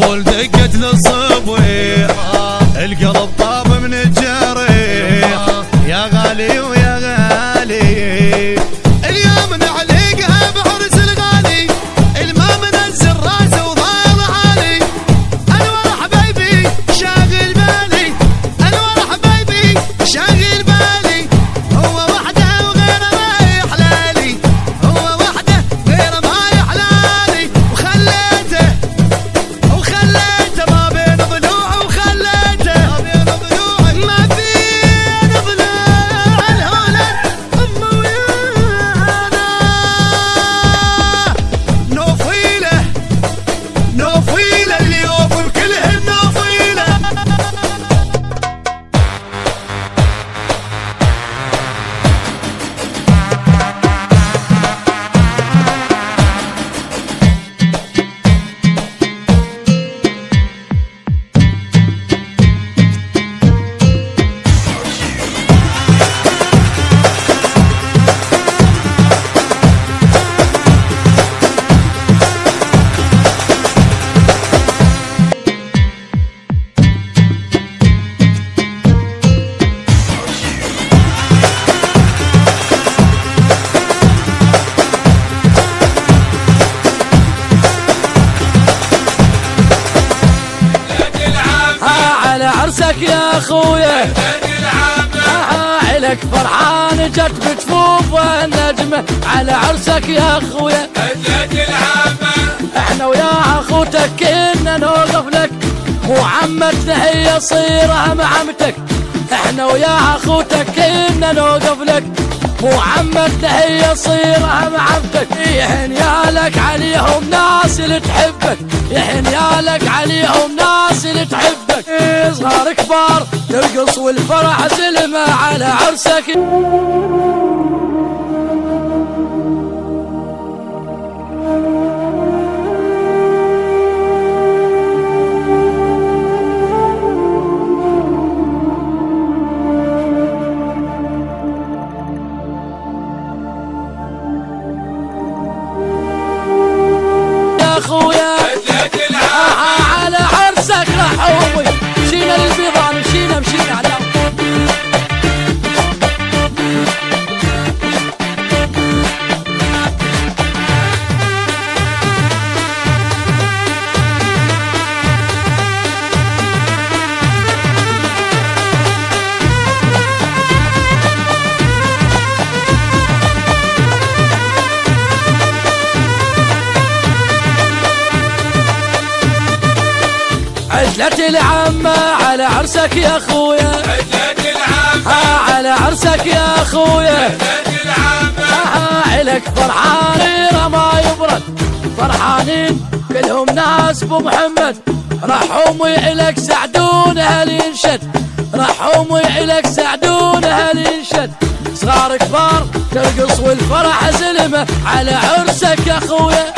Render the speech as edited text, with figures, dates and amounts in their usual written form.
طبول دقت للصبويح القلب طاب من الجريح يا غالي ويا غالي اليوم نعلقها بحرس الغالي الما منزل راسه وضايل عالي انور حبايبي شاغل بالي انور حبايبي شاغل بالي هو وحده وغيره ما يحلالي هو وحده غيره ما يحلالي وخليته ما بين ضلوع وخليته ما بين ضلوع ما بين ضلوع الهولد امه ويانا نوفيله اللي يوف بكلهن نوفيله عرسك يا اخويا عليك فرحان جت بتفوف النجمة على عرسك يا اخويا احنا ويا اخوتك كنا نوقف لك وعمتنا هي صيرها معمتك احنا ويا اخوتك كنا نوقف لك وعمتنا هي صيرها معمتك يحن يالك عليهم ناس اللي تحبك يحن يالك عليهم ناس اللي تحبك صغار كبار ترقص والفرح زلمة على عرسك يا اخويا على عرسك رحومي مشينا للبيضان مشينا على عجلة العمة على عرسك يا اخويا عجلة العمة على عرسك يا اخويا عجلة العمة عليك فرحانين ما يبرد فرحانين كلهم ناس بو محمد رحومي إلك سعدون اهل ينشد رحومي إلك سعدون اهل ينشد صغار كبار ترقص والفرح زلمة على عرسك يا اخويا